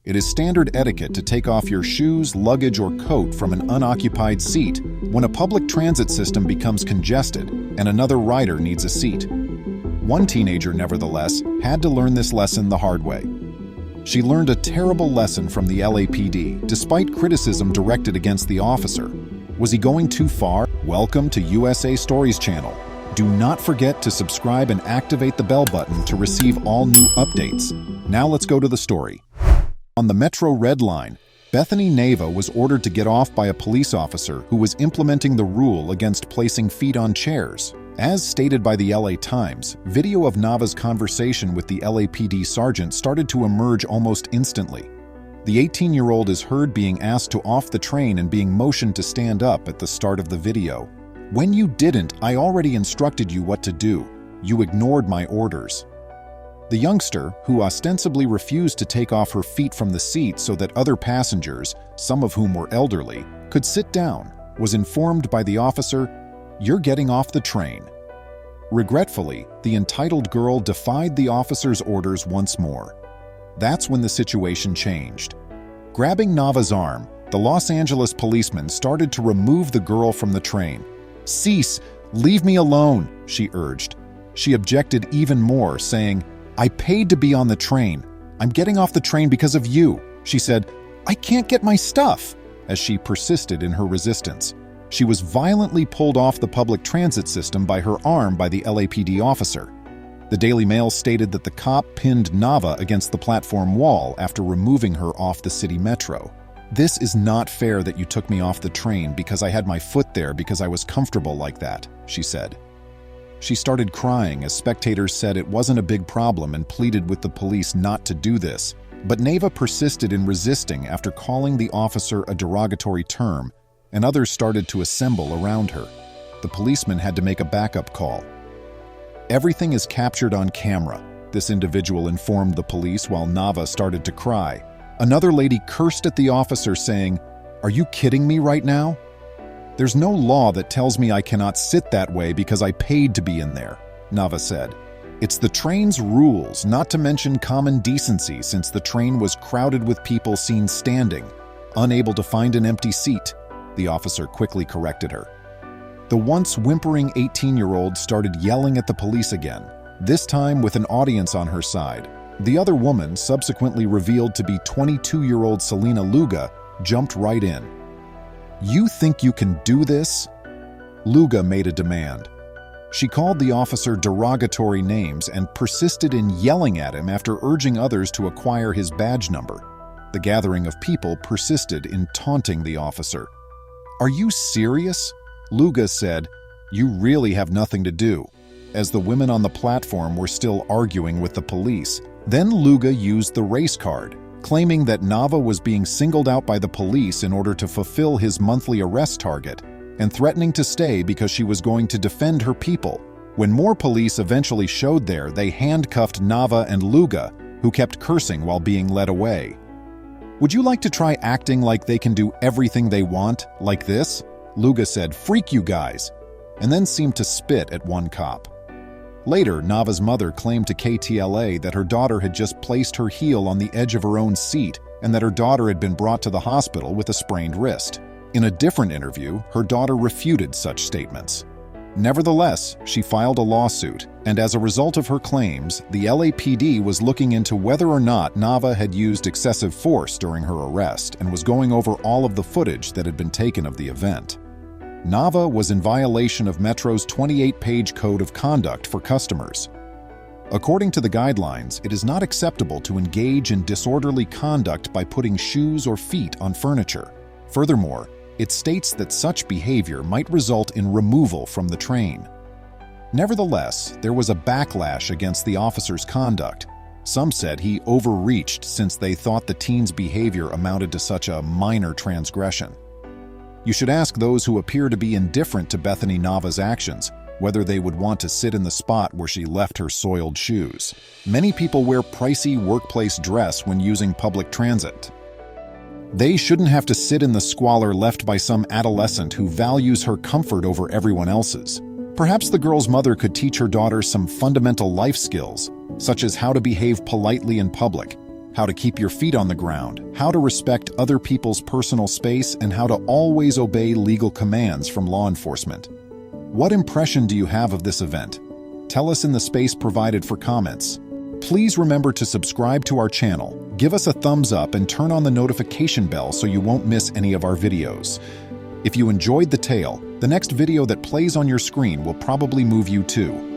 It is standard etiquette to take off your shoes, luggage, or coat from an unoccupied seat when a public transit system becomes congested and another rider needs a seat. One teenager, nevertheless, had to learn this lesson the hard way. She learned a terrible lesson from the LAPD, despite criticism directed against the officer. Was he going too far? Welcome to USA Stories channel. Do not forget to subscribe and activate the bell button to receive all new updates. Now let's go to the story. On the Metro Red Line, Bethany Nava was ordered to get off by a police officer who was implementing the rule against placing feet on chairs. As stated by the LA Times, video of Nava's conversation with the LAPD sergeant started to emerge almost instantly. The 18-year-old is heard being asked to off the train and being motioned to stand up at the start of the video. "When you didn't, I already instructed you what to do. You ignored my orders." The youngster, who ostensibly refused to take off her feet from the seat so that other passengers, some of whom were elderly, could sit down, was informed by the officer, "You're getting off the train." Regretfully, the entitled girl defied the officer's orders once more. That's when the situation changed. Grabbing Nava's arm, the Los Angeles policeman started to remove the girl from the train. "Cease! Leave me alone!" she urged. She objected even more, saying, "I paid to be on the train. I'm getting off the train because of you." She said, "I can't get my stuff," as she persisted in her resistance. She was violently pulled off the public transit system by her arm by the LAPD officer. The Daily Mail stated that the cop pinned Nava against the platform wall after removing her off the city metro. "This is not fair that you took me off the train because I had my foot there because I was comfortable like that," she said. She started crying as spectators said it wasn't a big problem and pleaded with the police not to do this. But Nava persisted in resisting after calling the officer a derogatory term, and others started to assemble around her. The policeman had to make a backup call. "Everything is captured on camera," this individual informed the police while Nava started to cry. Another lady cursed at the officer, saying, "Are you kidding me right now? There's no law that tells me I cannot sit that way because I paid to be in there," Nava said. "It's the train's rules, not to mention common decency, since the train was crowded with people seen standing, unable to find an empty seat," the officer quickly corrected her. The once whimpering 18-year-old started yelling at the police again, this time with an audience on her side. The other woman, subsequently revealed to be 22-year-old Selena Luga, jumped right in. "You think you can do this?" Luga made a demand. She called the officer derogatory names and persisted in yelling at him after urging others to acquire his badge number. The gathering of people persisted in taunting the officer. "Are you serious?" Luga said, "You really have nothing to do," as the women on the platform were still arguing with the police. Then Luga used the race card, claiming that Nava was being singled out by the police in order to fulfill his monthly arrest target, and threatening to stay because she was going to defend her people. When more police eventually showed there, they handcuffed Nava and Luga, who kept cursing while being led away. "Would you like to try acting like they can do everything they want, like this?" Luga said, "Freak you guys," and then seemed to spit at one cop. Later, Nava's mother claimed to KTLA that her daughter had just placed her heel on the edge of her own seat and that her daughter had been brought to the hospital with a sprained wrist. In a different interview, her daughter refuted such statements. Nevertheless, she filed a lawsuit, and as a result of her claims, the LAPD was looking into whether or not Nava had used excessive force during her arrest and was going over all of the footage that had been taken of the event. Nava was in violation of Metro's 28-page Code of Conduct for customers. According to the guidelines, it is not acceptable to engage in disorderly conduct by putting shoes or feet on furniture. Furthermore, it states that such behavior might result in removal from the train. Nevertheless, there was a backlash against the officer's conduct. Some said he overreached since they thought the teen's behavior amounted to such a minor transgression. You should ask those who appear to be indifferent to Bethany Nava's actions whether they would want to sit in the spot where she left her soiled shoes. Many people wear pricey workplace dress when using public transit. They shouldn't have to sit in the squalor left by some adolescent who values her comfort over everyone else's. Perhaps the girl's mother could teach her daughter some fundamental life skills, such as how to behave politely in public, how to keep your feet on the ground, how to respect other people's personal space, and how to always obey legal commands from law enforcement. What impression do you have of this event? Tell us in the space provided for comments. Please remember to subscribe to our channel, give us a thumbs up, and turn on the notification bell so you won't miss any of our videos. If you enjoyed the tale, the next video that plays on your screen will probably move you too.